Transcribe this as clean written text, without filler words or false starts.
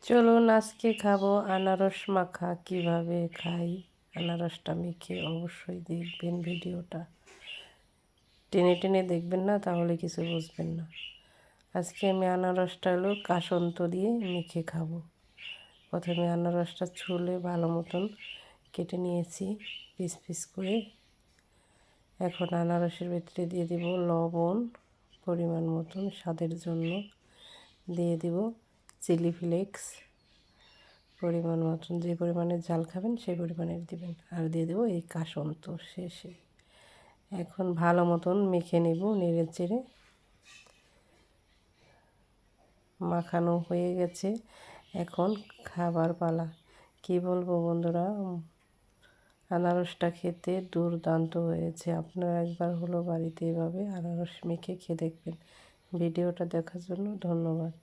চলুন আজকে খাবো আনারস মাখা। কিভাবে খাই আনারসটা মেখে অবশ্যই দেখবেন ভিডিওটা। টেনে টেনে দেখবেন না, তাহলে কিছু বুঝবেন না। আজকে আমি আনারসটা কাসন্ত দিয়ে মেখে খাবো। প্রথমে আনারসটা ছুলে ভালো মতন কেটে নিয়েছি পিস পিস করে। এখন আনারসের ভিতরে দিয়ে দিব লবণ পরিমাণ মতন, স্বাদের জন্য দিয়ে দিব চিলি ফ্লেক্স পরিমাণ মতন, যে পরিমাণে ঝাল খাবেন সেই পরিমাণের দিবেন, আর দিয়ে দেবো এই কাসন্ত শেষে। এখন ভালো মতন মেখে নেব নেড়ে চেড়ে। মাখানো হয়ে গেছে, এখন খাবার পালা। কি বলবো বন্ধুরা, আনারসটা খেতে দুর্দান্ত হয়েছে। আপনারা একবার হলো বাড়িতে এভাবে আনারস মেখে খেয়ে দেখবেন। ভিডিওটা দেখার জন্য ধন্যবাদ।